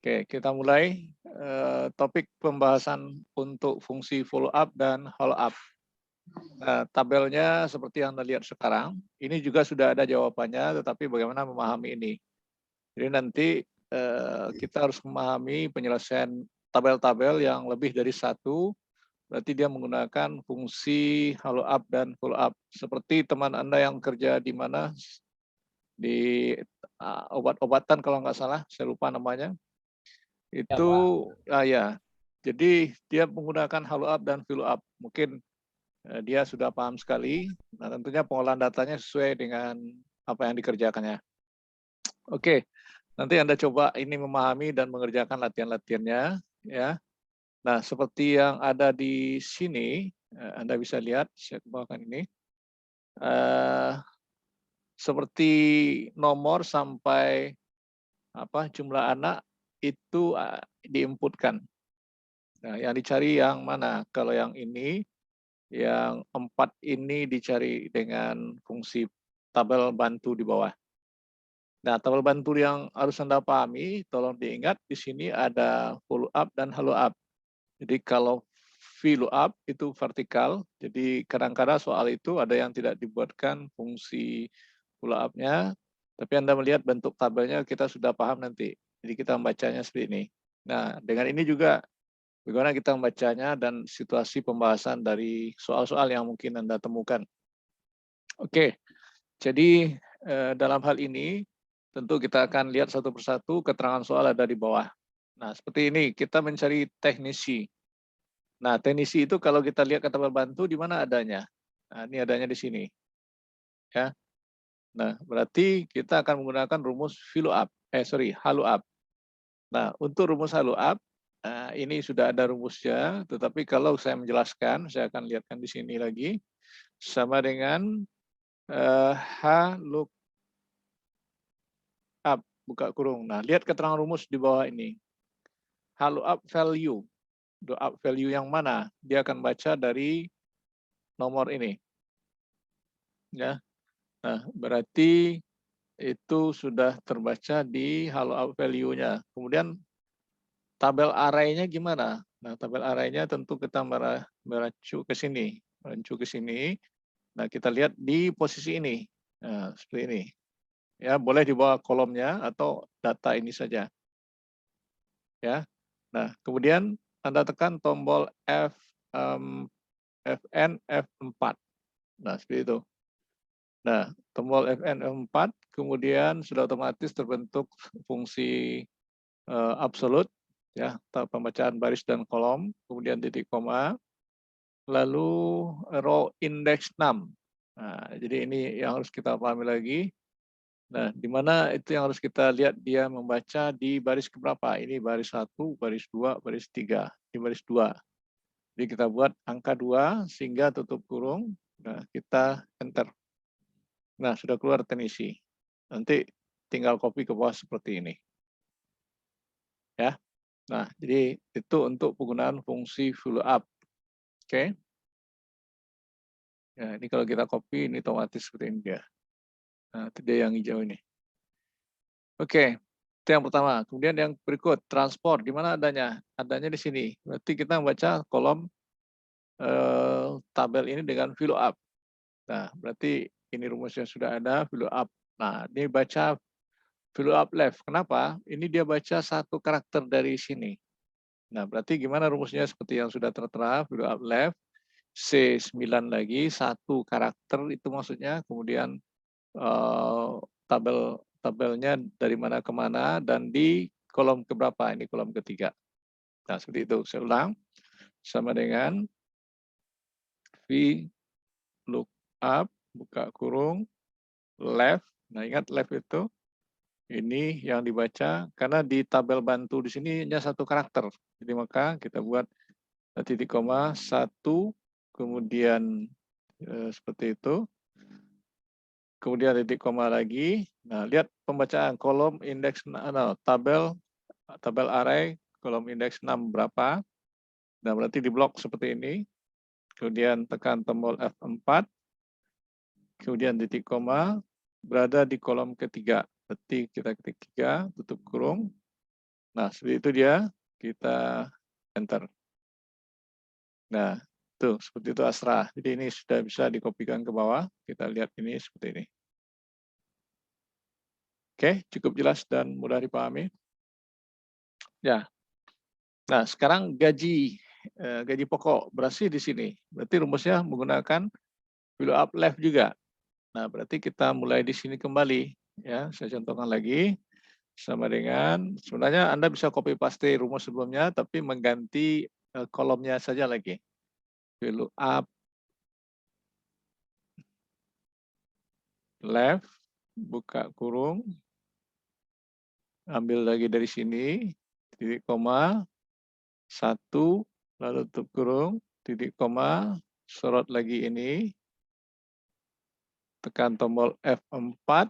Oke, kita mulai topik pembahasan untuk fungsi follow up dan follow up. Nah, tabelnya seperti yang Anda lihat sekarang, ini juga sudah ada jawabannya, tetapi bagaimana memahami ini. Jadi nanti kita harus memahami penyelesaian tabel-tabel yang lebih dari satu, berarti dia menggunakan fungsi follow up dan follow up. Seperti teman Anda yang kerja di mana, di obat-obatan kalau nggak salah, saya lupa namanya. Ya, Itu Pak. ya. Jadi dia menggunakan follow up dan follow up. Mungkin dia sudah paham sekali. Nah, tentunya pengolahan datanya sesuai dengan apa yang dikerjakannya. Oke, nanti Anda coba ini memahami dan mengerjakan latihan-latihannya ya. Nah, seperti yang ada di sini, Anda bisa lihat, saya kembangkan ini. Seperti nomor sampai jumlah anak itu diinputkan. Nah, yang dicari yang mana? Kalau yang ini, yang 4 ini dicari dengan fungsi tabel bantu di bawah. Nah, tabel bantu yang harus Anda pahami, tolong diingat di sini ada follow up dan follow up. Jadi kalau follow up itu vertikal, jadi kadang-kadang soal itu ada yang tidak dibuatkan fungsi follow up-nya, tapi Anda melihat bentuk tabelnya kita sudah paham nanti. Jadi kita membacanya seperti ini. Nah, dengan ini juga bagaimana kita membacanya dan situasi pembahasan dari soal-soal yang mungkin Anda temukan. Oke, jadi dalam hal ini tentu kita akan lihat satu persatu keterangan soal ada di bawah. Nah, seperti ini kita mencari teknisi. Nah, teknisi itu kalau kita lihat kata bantu di mana adanya? Nah, ini adanya di sini. Ya. Nah, berarti kita akan menggunakan rumus follow up. Nah, untuk rumus follow up, ini sudah ada rumusnya, tetapi kalau saya menjelaskan, saya akan lihatkan di sini lagi, sama dengan H look up, buka kurung. Nah, lihat keterangan rumus di bawah ini. H look up value. Look up value yang mana? Dia akan baca dari nomor ini. Ya. Nah, berarti itu sudah terbaca di hello up value-nya. Kemudian tabel array-nya gimana? Nah, tabel array-nya tentu kita meracu ke sini. Meracu ke sini. Nah, kita lihat di posisi ini. Nah, seperti ini. Ya, boleh di bawah kolomnya atau data ini saja. Ya. Nah, kemudian Anda tekan tombol Fn F4. Nah, seperti itu. Nah, tombol Fn F4 kemudian sudah otomatis terbentuk fungsi absolut ya, pembacaan baris dan kolom, kemudian titik koma, lalu row index 6. Nah, jadi ini yang harus kita pahami lagi. Nah, di mana itu yang harus kita lihat dia membaca di baris keberapa? Ini baris 1, baris 2, baris 3. Di baris 2. Jadi kita buat angka 2 sehingga tutup kurung. Nah, kita enter. Nah, sudah keluar teknisi. Nanti tinggal copy ke bawah seperti ini. Ya. Nah, jadi itu untuk penggunaan fungsi follow up. Oke. Ya, ini kalau kita copy ini otomatis seperti ini dia. Nah, itu dia yang hijau ini. Oke. Itu yang pertama. Kemudian yang berikut transport di mana adanya? Adanya di sini. Berarti kita membaca kolom tabel ini dengan follow up. Nah, berarti ini rumusnya sudah ada follow up. Nah, ini baca follow up left. Kenapa? Ini dia baca satu karakter dari sini. Nah, berarti gimana rumusnya seperti yang sudah tertera, follow up left, C9 lagi, satu karakter itu maksudnya, kemudian tabelnya dari mana ke mana, dan di kolom keberapa, ini kolom ketiga. Nah, seperti itu. Saya ulang, sama dengan V look up, buka kurung, left. Nah, ingat left itu, ini yang dibaca, karena di tabel bantu di sini hanya satu karakter. Jadi maka kita buat titik koma, satu, kemudian seperti itu. Kemudian titik koma lagi. Nah, lihat pembacaan kolom indeks tabel array kolom indeks 6 berapa. Nah, berarti di blok seperti ini. Kemudian tekan tombol F4. Kemudian titik koma berada di kolom ketiga. Berarti kita ketik 3, tutup kurung. Nah, seperti itu dia. Kita enter. Nah, tuh seperti itu Astra. Jadi ini sudah bisa dikopikan ke bawah. Kita lihat ini seperti ini. Oke, cukup jelas dan mudah dipahami. Ya. Nah, sekarang gaji pokok berarti di sini. Berarti rumusnya menggunakan value up left juga. Nah, berarti kita mulai di sini kembali. Ya, saya contohkan lagi. Sama dengan, sebenarnya Anda bisa copy paste rumus sebelumnya, tapi mengganti kolomnya saja lagi. Value up left, buka kurung, ambil lagi dari sini, titik koma, 1, lalu tutup kurung, titik koma, sorot lagi ini, tekan tombol F4,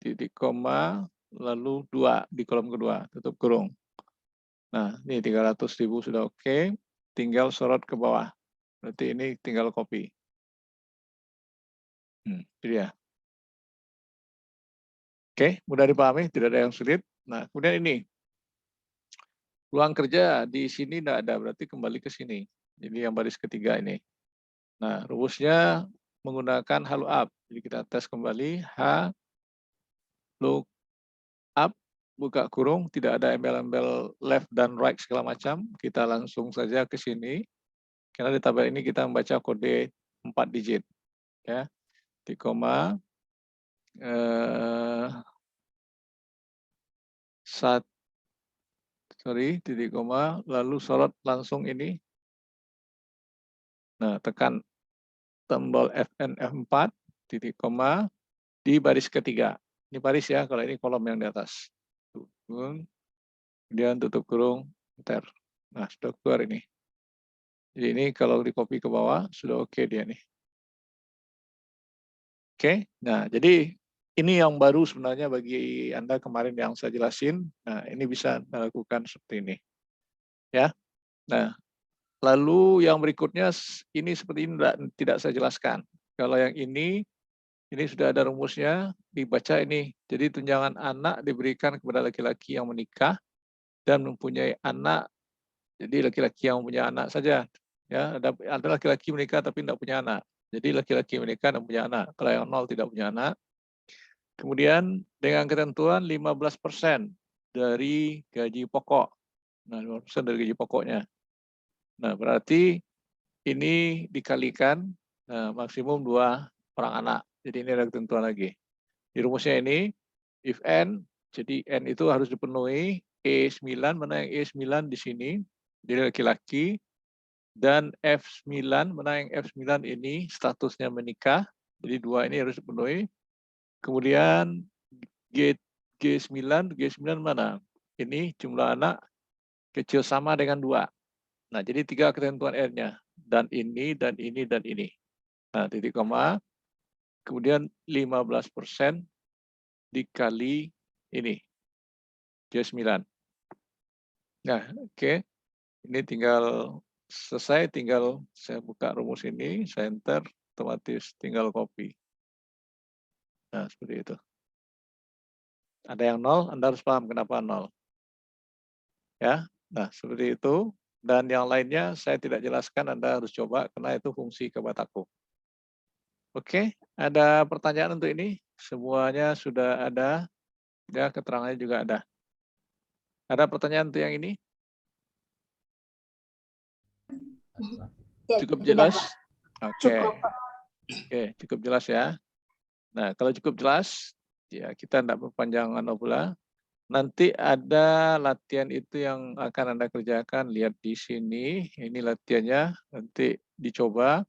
titik koma, lalu 2 di kolom kedua, tutup kurung. Nah, ini 300.000 sudah oke, tinggal sorot ke bawah. Berarti ini tinggal copy. Itu dia. Oke, mudah dipahami, tidak ada yang sulit. Nah, kemudian ini, ruang kerja di sini tidak ada, berarti kembali ke sini. Jadi yang baris ketiga ini. Nah, rumusnya menggunakan H lookup. Jadi kita tes kembali, H lookup, buka kurung, tidak ada embel-embel left dan right segala macam. Kita langsung saja ke sini. Karena di tabel ini kita membaca kode 4 digit. Ya, di koma, titik koma, lalu sorot langsung ini. Nah, tekan tombol Fn F4, titik koma, di baris ketiga. Ini baris ya, kalau ini kolom yang di atas. Kemudian tutup kurung, enter. Nah, sudah keluar ini. Jadi ini kalau di copy ke bawah, sudah oke dia nih. Oke, nah jadi ini yang baru sebenarnya bagi Anda kemarin yang saya jelasin. Nah, ini bisa dilakukan seperti ini. Ya. Nah, lalu yang berikutnya ini seperti ini tidak saya jelaskan. Kalau yang ini sudah ada rumusnya, dibaca ini. Jadi tunjangan anak diberikan kepada laki-laki yang menikah dan mempunyai anak. Jadi laki-laki yang punya anak saja. Ya, ada laki-laki menikah tapi tidak punya anak. Jadi laki-laki menikah dan punya anak. Kalau yang 0 tidak punya anak. Kemudian dengan ketentuan 15% dari gaji pokok. Nah, 15% dari gaji pokoknya. Nah, berarti ini dikalikan maksimum 2 orang anak. Jadi ini ada ketentuan lagi. Di rumusnya ini, if n, jadi n itu harus dipenuhi, E9, mana yang E9 di sini, jadi laki-laki, dan F9, mana yang F9 ini statusnya menikah, jadi 2 ini harus dipenuhi. Kemudian G9 mana? Ini jumlah anak kecil sama dengan 2. Nah, jadi 3 ketentuan R-nya. Dan ini, dan ini, dan ini. Nah, titik koma. Kemudian 15% dikali ini. G9. Nah, oke. Ini tinggal selesai, tinggal saya buka rumus ini, saya enter, otomatis tinggal copy. Nah, seperti itu. Ada yang 0, Anda harus paham kenapa 0. Ya, nah seperti itu. Dan yang lainnya saya tidak jelaskan, Anda harus coba karena itu fungsi Kabataku. Oke, ada pertanyaan untuk ini? Semuanya sudah ada, ya keterangannya juga ada. Ada pertanyaan untuk yang ini? Cukup jelas? Oke. Oke, cukup jelas ya. Nah, kalau cukup jelas, ya kita tidak berpanjang pula. Nanti ada latihan itu yang akan Anda kerjakan. Lihat di sini, ini latihannya. Nanti dicoba.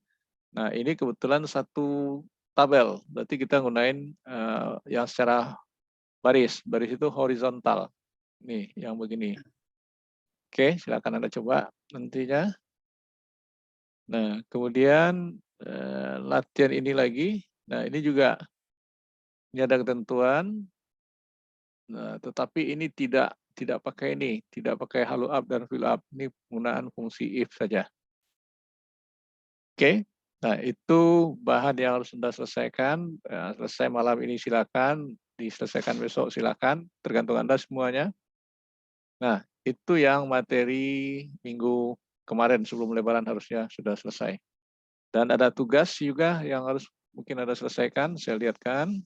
Nah, ini kebetulan satu tabel. Berarti kita gunain yang secara baris. Baris itu horizontal. Nih, yang begini. Oke, silakan Anda coba nantinya. Nah, kemudian latihan ini lagi. Nah, ini juga ini ada ketentuan. Nah, tetapi ini tidak pakai ini, tidak pakai H lookup dan fill up. Ini penggunaan fungsi if saja. Oke. Nah, itu bahan yang harus Anda selesaikan. Selesai malam ini silakan, diselesaikan besok silakan, tergantung Anda semuanya. Nah, itu yang materi minggu kemarin sebelum Lebaran harusnya sudah selesai. Dan ada tugas juga yang harus mungkin ada selesaikan, saya lihatkan.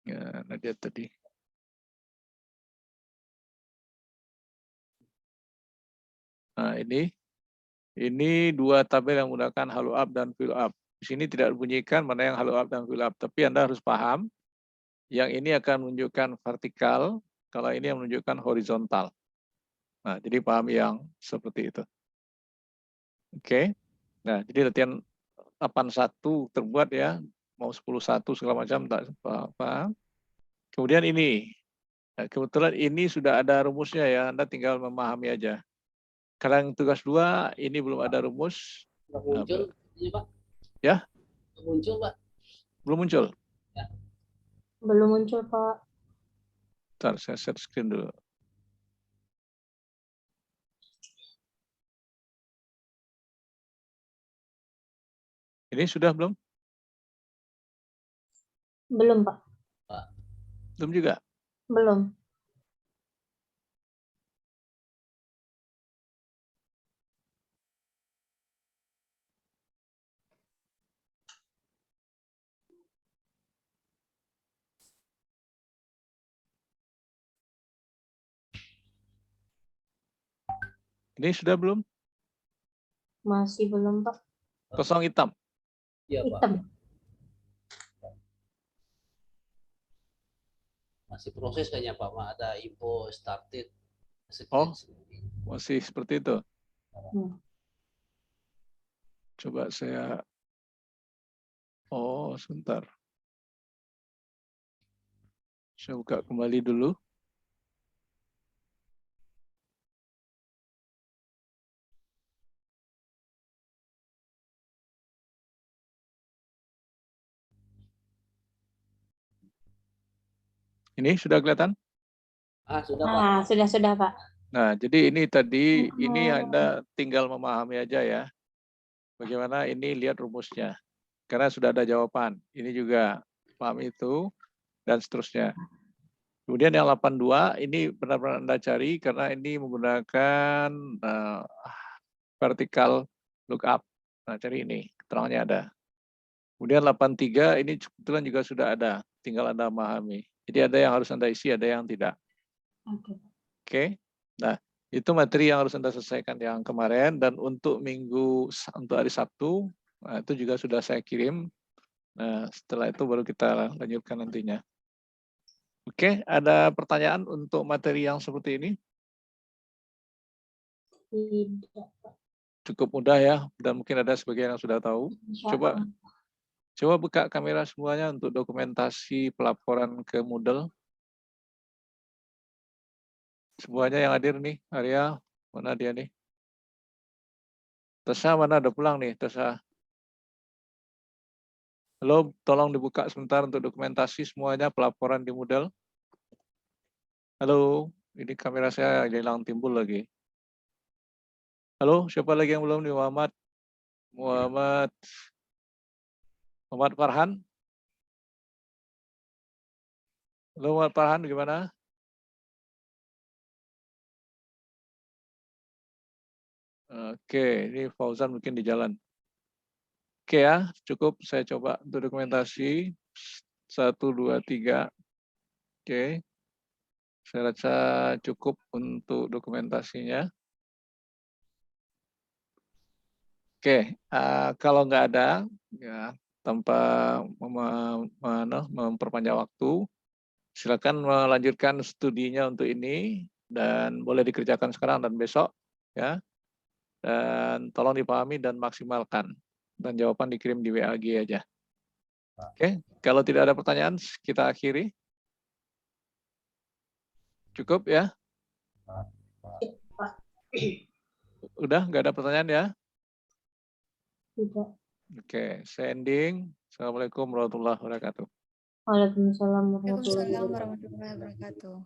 Ya, Nadia tadi. Nah, ini dua tabel yang menggunakan halo up dan fill up. Di sini tidak bunyikan mana yang halo up dan fill up, tapi Anda harus paham yang ini akan menunjukkan vertikal, kalau ini yang menunjukkan horizontal. Nah, jadi paham yang seperti itu. Oke. Nah, jadi latihan 81 terbuat ya, mau 10-1 segala macam tak apa-apa. Kemudian ini, nah, kebetulan ini sudah ada rumusnya ya, Anda tinggal memahami aja. Sekarang tugas 2, ini belum ada rumus. Udah muncul, ini Pak. Ya? Udah muncul, Pak. Belum muncul? Ya. Belum muncul, Pak. Bentar, saya share screen dulu. Ini sudah belum? Belum, Pak. Belum juga? Belum. Ini sudah belum? Masih belum, Pak. Kosong hitam. Iya, Pak. Hitam. Masih proses kayaknya, Pak. Ada info started. Oh, masih seperti itu. Coba saya... Oh, sebentar. Saya buka kembali dulu. Ini sudah kelihatan? Sudah, Pak. Sudah, Pak. Nah, jadi ini tadi, ini Anda tinggal memahami aja ya. Bagaimana ini lihat rumusnya. Karena sudah ada jawaban. Ini juga paham itu, dan seterusnya. Kemudian yang 82, ini benar-benar Anda cari karena ini menggunakan vertical lookup. Nah, cari ini, keterangannya ada. Kemudian 83, ini kebetulan juga sudah ada. Tinggal Anda memahami. Jadi ada yang harus Anda isi, ada yang tidak. Oke. Nah, itu materi yang harus Anda selesaikan yang kemarin, dan untuk untuk hari Sabtu, nah, itu juga sudah saya kirim. Nah, setelah itu baru kita lanjutkan nantinya. Oke, ada pertanyaan untuk materi yang seperti ini? Tidak. Cukup mudah ya, dan mungkin ada sebagian yang sudah tahu. Coba buka kamera semuanya untuk dokumentasi pelaporan ke Moodle. Semuanya yang hadir nih, Arya, mana dia nih? Tessa mana, udah pulang nih, Tessa? Halo, tolong dibuka sebentar untuk dokumentasi semuanya pelaporan di Moodle. Halo, ini kamera saya hilang timbul lagi. Halo, siapa lagi yang belum nih? Muhammad Farhan. Halo, Muhammad Farhan, gimana? Oke, ini Fauzan mungkin di jalan. Oke ya, cukup saya coba untuk dokumentasi. 1, 2, 3. Oke. Saya rasa cukup untuk dokumentasinya. Oke, kalau nggak ada, ya tanpa memperpanjang waktu, silakan melanjutkan studinya untuk ini, dan boleh dikerjakan sekarang dan besok, ya. Dan tolong dipahami dan maksimalkan. Dan jawaban dikirim di WAG aja. Oke, kalau tidak ada pertanyaan, kita akhiri. Cukup ya? Udah, nggak ada pertanyaan ya? Tidak. Oke, saya ending. Assalamualaikum warahmatullahi wabarakatuh. Waalaikumsalam warahmatullahi Waalaikumsalam wabarakatuh. warahmatullahi wabarakatuh.